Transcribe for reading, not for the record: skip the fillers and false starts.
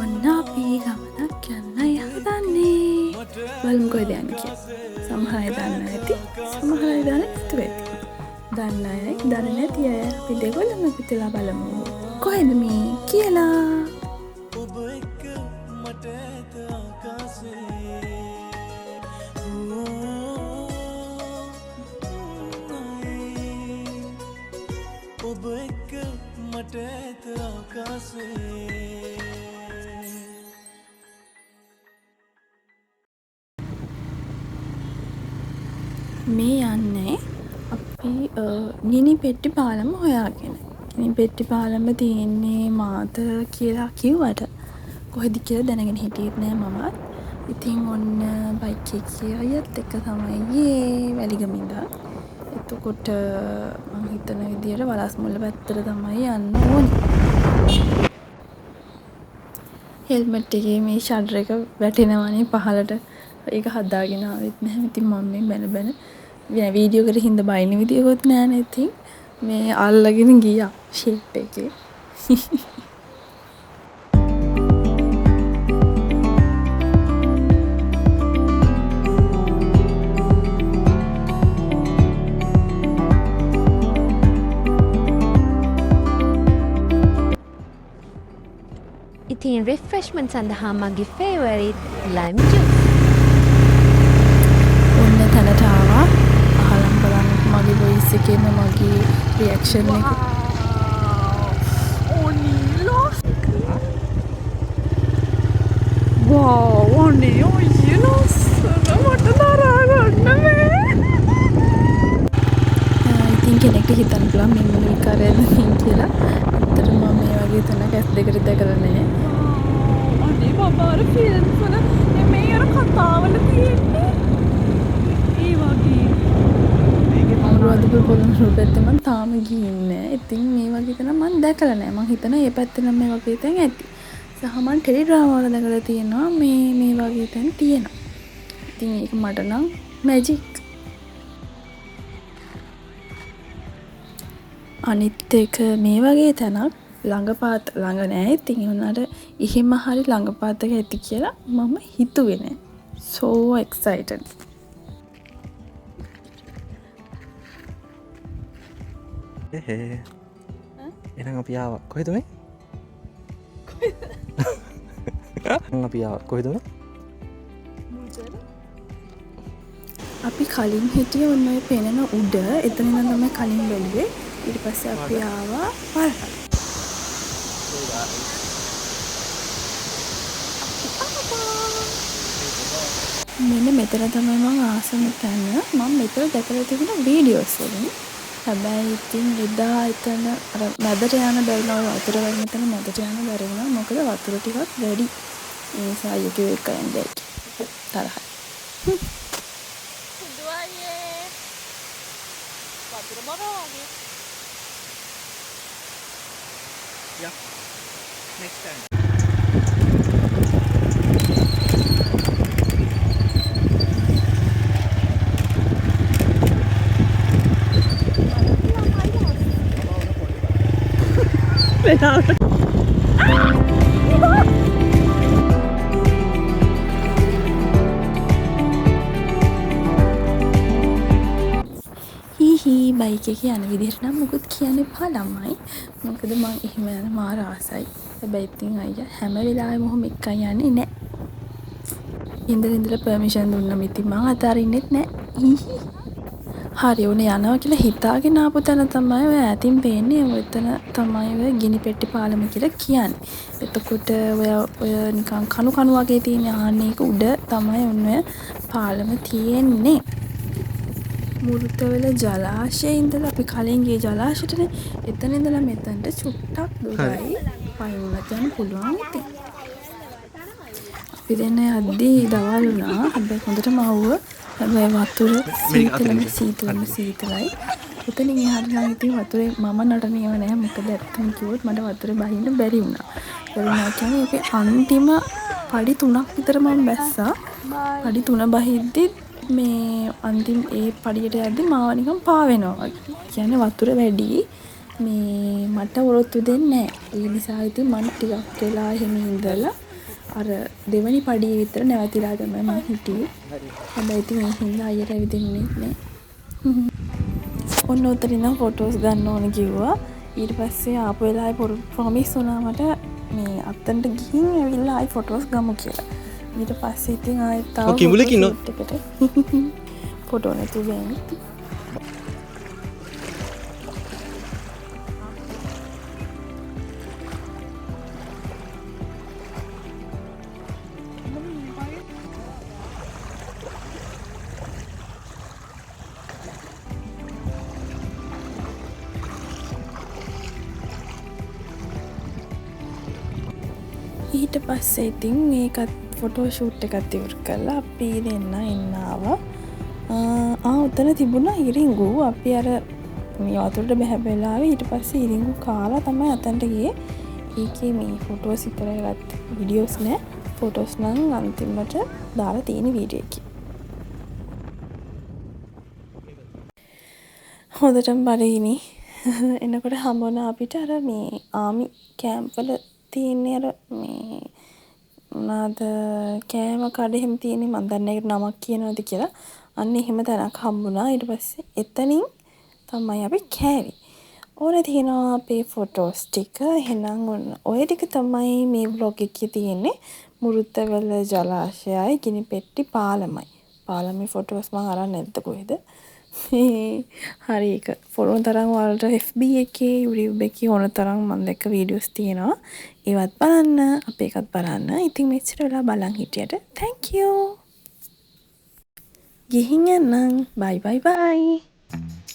ඔන්න අපි ගමනක් යන්නයි හදන්නේ. බලමු කොහෙද යන්නේ කියලා. සමහර අය දන්නවා ඇති, සමහර අය දන්නේ නැතුව ඇති. දන්න අය, දන්නේ නැති අය අපි දෙගොල්ලම පිටලා බලමු. කොහෙද මේ කියලා. ඔබ එක්ක මට ඇත ආකාශේ. ඔබ එක්ක මට ඇත ආකාශේ. මේ යන්නේ අපි ගිනි පෙට්ටි පාලම හොයාගෙන. ගිනි පෙට්ටි පාලම තියෙන්නේ මාතර කියලා කිව්වට කොහෙද කියලා දැනගෙන හිටියෙත් නෑ මමත්. ඉතින් ඔන්න බයික් එකේ අයත් එක තමයි යේ වැලිගම ඉඳන්. එතකොට මම හිතන විදියට වලස්මුල්ල පැත්තට තමයි යන්න ඕනේ. හෙල්මට් එකේ මේ ෂඩර් එක වැටෙනවනේ පහලට. ඒක හදාගෙන ආවෙත් නැහැ. ඉතින් මම මේ බැන වීඩියෝ එකට හින්දා බයින විදියකුත් නෑනේ. ඉතින් මේ අල්ලගෙන ගියා ෂේප් එකේ. ඉතින් රිෆ්‍රෙශ්මන්ට් සඳහා මගේ ෆේවරිට් ලයිම් ජූස්. ඔන්න තැනට ආවා. අහලම් බලන්න මගේ වොයිස් එකේම මගේ රියැක්ෂන් එක. Wow, අනේ ඔය ලස්සන මට දරා ගන්න බෑ. ඉතින් කෙනෙක්ට හිතන්න පුළුවන් මේ මොන කරේද කියලා. ඇත්තටම මම මේ වගේ තැනක ඇස් දෙකට දැකලා නැහැ. අනේ බබා අර ෆිල්ම් වල මේ අර කතාවල තියෙන්නේ. ඒ වගේ. අනුරාධපුර පොළොන්නරුව පැත්තේ මම තාම ගිහින් නැහැ. ඉතින් මේ වගේ තැන මම දැකලා නැහැ. මම හිතනවා මේ පැත්තේ නම් මේ වගේ තැන් ඇති. සහ මම ටෙලිග්‍රාම වල දැකලා තියෙනවා මේ වගේ තැන් තියෙනවා. ඉතින් ඒක මට නම් මැජික්. අනිත් එක මේ වගේ තැනක් ළඟපාත ළඟ නෑ. ඉතින් ඒ වුණාට එහෙම හරි ළඟපාතක ඇති කියලා මම හිතුවේ නෑ. So excited. එහේ. එහෙනම් අපි ආවා. කොහෙද මේ? අපි ආවා. කොහෙද මේ? අපි කලින් හිටියේ ඔන්න ඔය පෙනෙන උඩ. එතන ඉඳන් තමයි කලින් බැලුවේ. ඊට පස්සේ අපි ආවා පල්ලට. මෙන්න මෙතන තමයි මම ආසම තැන. මම මෙතන දැකලා තිබුණා වීඩියෝස් වලින්. හැබැයි ඉතින් එදා එතන අර මැදට යන බැරිනවා වතුර වගේ තැන මැදට යන බැරි වුණා. මොකද වතුර ටිකක් වැඩි. ඒ නිසා අයියෝ එක යන්නේ තරහයි. දුවන්නේ. වතුර බරා වගේ. Yeah. Next time. හීහී බයික් එකේ යන විදිහට නම් මොකුත් කියන්න එපා ළමයි. මොකද මං එහෙම යන මාර ආසයි. හැබැයි ඉතින් අයියා හැම වෙලාවෙම ඔහොම එකයි යන්නේ නැහැ. ඉඳලා පර්මිෂන් දුන්නම ඉතින් මං අතාරින්නෙත් නැහැ. හීහී. හරි උනේ යනවා කියලා හිතාගෙන ආපු තැන තමයි ඔය ඈතින් පේන්නේ. ඔතන තමයි ඔය ගිනි පෙට්ටි පාලම කියලා කියන්නේ. එතකොට ඔය නිකන් කණු වගේ තියෙන ආන්නේ ඒක උඩ තමයි ඔන්න පාලම තියෙන්නේ. මුරුතවල ජලාශයේ ඉඳලා අපි කලින් ගිය ජලාශයටනේ. එතන ඉඳලා මෙතනට චුට්ටක් දුරයි පයින්නත් යන්න පුළුවන් ඉතින්. අපි දැන් යද්දී දවල් වුණා. හැබැයි හොඳටම ආවුව. හැබැයි වතුර සීතලයි. එතනින් එහාට නම් ඉතින් වතුරේ මම නටන්නේව නැහැ. මොකද ඇත්තම කිව්වොත් මට වතුරේ බහින්න බැරි වුණා. ඒ කියන්නේ ඒකේ අන්තිම පඩි 3ක් විතර මම බැස්සා. පඩි 3 බහිද්දි මේ අන්තිම ඒ පඩියට යද්දි මාව නිකන් පාවෙනවා වගේ. කියන්නේ වතුර වැඩි. මේ මට ඔරොත්තු දෙන්නේ නැහැ. ඒ නිසා ඉතින් මම ටිකක් වෙලා එහෙම ඉඳලා අර දෙවනි පඩියේ විතර නැවතිලා තමයි මම හිටියේ. හැබැයි ඉතින් ඒ හින්දා අයියට ඇවිදින්නේ නැහැ. ඔන්න උතරින් නම් ෆොටෝස් ගන්න ඕන කිව්වා. ඊට පස්සේ ආපු වෙලාවේ ප්‍රොමිස් වුණා මට මේ අතන්ට ගිහින් ඇවිල්ලා ආයි ෆොටෝස් ගමු කියලා. ඊට පස්සේ ඉතින් ආයෙත් තාම කිඹුලෙක් ඉන්නවද? ෆොටෝ නැතුව යන්නේ. ඊට පස්සේ ඉතින් මේකත් ෆොටෝ ෂූට් එකත් ඉවර කරලා අපි දෙන්න එන්න ආවා. උතන තිබුණා ඉරිඟු. අපි අර මේ වතුරට බැහැ වෙලාවේ ඊට පස්සේ ඉරිඟු කාලා තමයි අතන්ට ගියේ. ඒකේ මේ ෆොටෝස් විතරගත් වීඩියෝස් නෑ. ෆොටෝස් නම් අන්තිමට දාලා තියෙන වීඩියෝ එකේ. හොඳටම බඩගිනි. එනකොට හම්බුණා අපිට අර මේ ආමි කැම්ප් වල තියෙන්නේ අර මේ මොනවාද කෑම කඩ එහෙම තියෙන්නේ මම දන්නේ නැහැ නමක් කියනවාද කියලා. අන්න එහෙම තැනක් හම්බුණා. ඊට පස්සේ එතනින් තමයි අපි කෑවේ. ඕනේ තියෙනවා අපේ ෆොටෝස් ටික. එහෙනම් ඔය ටික තමයි මේ vlog එකේ තියෙන්නේ. මුරුත්තවැල ජලාශයයි ගිනිපෙට්ටි පාලමයි. පාලමේ ෆොටෝස් මම අරන් නැද්ද කොහෙද? හරි ඒක ෆොලෝ තරම් වලට FB එකේ YouTube එකේ ඕන තරම් මම දැක්ක වීඩියෝස් තියෙනවා. ඒවත් බලන්න අපේ එකත් බලන්න. ඉතින් මෙච්චර වෙලා බලන් හිටියට thank you. ගිහින් යන්නම්. bye bye bye.